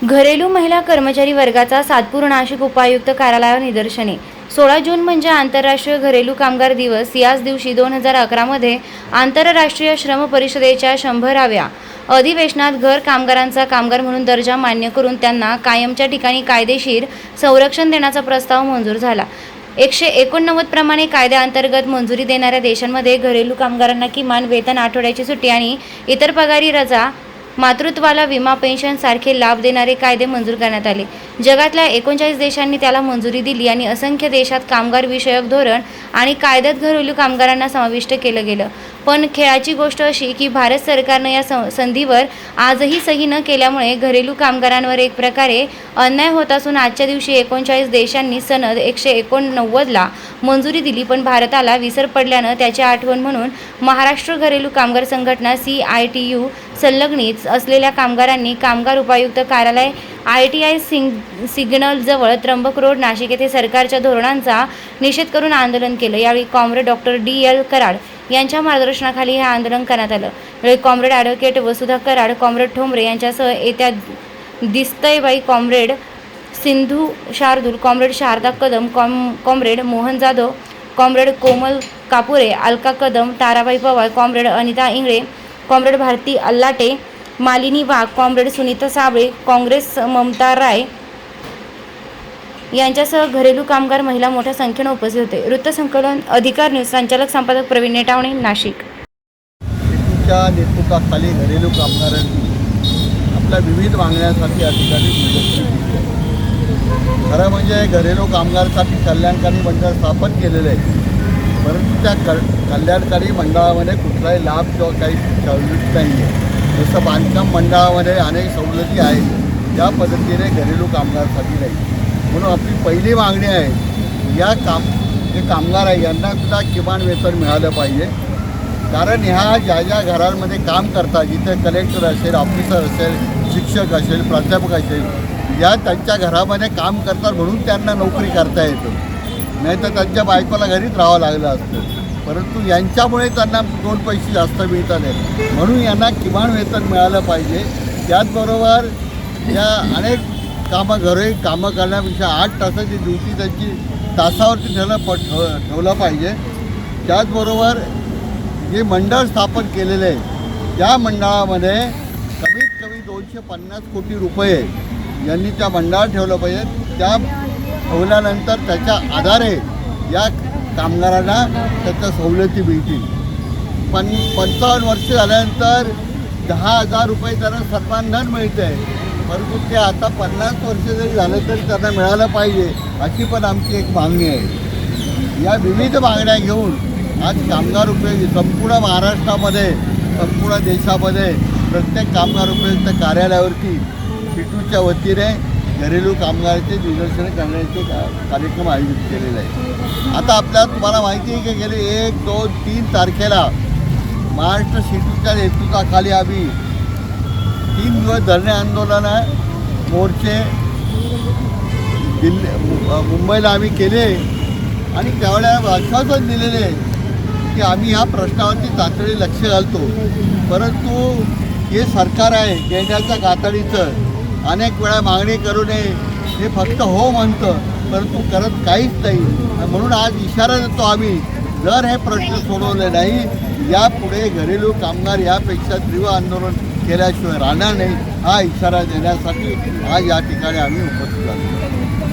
घरेलू महिला कर्मचारी वर्गाचा सातपूर नाशिक उपायुक्त कार्यालयावर निदर्शने। 16 जून म्हणजे आंतरराष्ट्रीय घरेलू कामगार दिवस। याच दिवशी 2011 मध्ये आंतरराष्ट्रीय श्रम परिषदेच्या 100व्या अधिवेशनात घर कामगारांचा कामगार म्हणून दर्जा मान्य करून त्यांना कायमच्या ठिकाणी कायदेशीर संरक्षण देण्याचा प्रस्ताव मंजूर झाला। 189 प्रमाणे कायद्याअंतर्गत मंजुरी देणाऱ्या देशांमध्ये घरेलू कामगारांना किमान वेतन, आठवड्याची सुट्टी आणि इतर पगारी रजा, मातृत्वाला विमा, पेन्शन सारखे लाभ देणारे कायदे मंजूर करण्यात आले। जगातल्या 39 देशांनी त्याला मंजुरी दिली आणि असंख्य देशात कामगार विषयक धोरण आणि कायद्यात घरेलू कामगारांना समाविष्ट केलं गेलं। पण खेळाची गोष्ट अशी की भारत सरकारनं या संधीवर आजही सही न केल्यामुळे घरेलू कामगारांवर एक प्रकारे अन्याय होत असून आजच्या दिवशी 39 देशांनी सनद 189ला मंजुरी दिली, पण भारताला विसर पडल्यानं त्याची आठवण म्हणून महाराष्ट्र घरेलू कामगार संघटना CITU संलग्नित असलेल्या कामगारांनी कामगार उपायुक्त कार्यालय ITI सिग्नल जवळ त्र्यंबक रोड नाशिक येथे सरकारच्या धोरणांचा निषेध करून आंदोलन केलं। यावेळी कॉम्रेड डॉक्टर DL कराड यांच्या मार्गदर्शनाखाली हे आंदोलन करण्यात आलं। यावेळी comrade advocate Vasudha Karad, comrade Thombare यांच्यासह येत्या दिसतयबाई, comrade Sindhu Shardul, comrade Sharada Kadam, comrade Mohan Jadhav, comrade Komal Kapure, Alka Kadam, Tarabai Pawar, comrade Anita Ingale, comrade Bharati Allate, Malini Wagh, comrade Sunita Sable, Congress Mamata Rai यांच्यासह घरेलू कामगार महिला मोठ्या संख्येने उपस्थित होते। वृत्तसंकलन अधिकार न्यूज, संचालक संपादक प्रवीण नेटावणे, नाशिक। च्या नेतृत्वाखाली घरेलू कामगारांनी आपल्या विविध मागण्यांसाठी या ठिकाणी निदर्शने केली आहे। खरं म्हणजे घरेलू कामगारांसाठी कल्याणकारी मंडळ स्थापन केलेले आहे, परंतु त्या कल्याणकारी मंडळामध्ये कुठलाही लाभ किंवा काही सवलत नाही आहे। जसं बांधकाम मंडळामध्ये अनेक सवलती आहेत, त्या पद्धतीने घरेलू कामगारांसाठी नाही। म्हणून आपली पहिली मागणी आहे, जे कामगार आहे यांना सुद्धा किमान वेतन मिळालं पाहिजे। कारण ह्या ज्या घरांमध्ये काम करतात, जिथे कलेक्टर असेल, ऑफिसर असेल, शिक्षक असेल, प्राध्यापक असेल, या त्यांच्या घरामध्ये काम करतात म्हणून त्यांना नोकरी करता येतं, नाही तर त्यांच्या बायकोला घरीच राहावं लागलं असतं। परंतु यांच्यामुळे त्यांना 2 पैसे जास्त मिळतात, म्हणून यांना किमान वेतन मिळालं पाहिजे। त्याचबरोबर या अनेक घरी कामं करण्यापेक्षा 8 तासाची ड्युटी त्यांची तासावरती ठेवलं पाहिजे। त्याचबरोबर जे मंडळ स्थापन केलेलं आहे, त्या मंडळामध्ये कमीत कमी 250 कोटी रुपये यांनी त्या मंडळात ठेवलं पाहिजे। त्या ठेवल्यानंतर त्याच्या आधारे या कामगारांना त्याच्या सवलती मिळतील। 55 वर्ष झाल्यानंतर 10,000 रुपये त्यांना सन्मानधन मिळतं आहे, परंतु ते आता 50 वर्ष जरी झालं तरी त्यांना मिळालं पाहिजे, अशी पण आमची एक मागणी आहे। या विविध मागण्या घेऊन आज कामगार उपयोगी संपूर्ण महाराष्ट्रामध्ये, संपूर्ण देशामध्ये प्रत्येक कामगार उपयुक्त कार्यालयावरती CITUच्या वतीने घरेलू कामगारांचे निदर्शने करण्याचे कार्यक्रम आयोजित केलेले आहे। आता तुम्हाला माहिती आहे की गेले 1, 2, 3 तारखेला महाराष्ट्र CITUच्या नेतृत्वाखाली आम्ही 3 दिवस धरणे आंदोलन मोर्चे मुंबईला आम्ही केले आणि त्यावेळेला आश्वासन दिलेले की आम्ही ह्या प्रश्नावरती तातडीने लक्ष घालतो। परंतु हे सरकार आहे गेंड्याच्या कातडीचं, अनेक वेळा मागणी करू नये हे फक्त हो म्हणतं, परंतु करत काहीच नाही। म्हणून आज इशारा देतो आम्ही, जर हे प्रश्न सोडवले नाही यापुढे घरेलू कामगार यापेक्षा तीव्र आंदोलन केल्याशिवाय राहणार नाही, हा इशारा देण्यासाठी आज या ठिकाणी आम्ही उपस्थित आलो।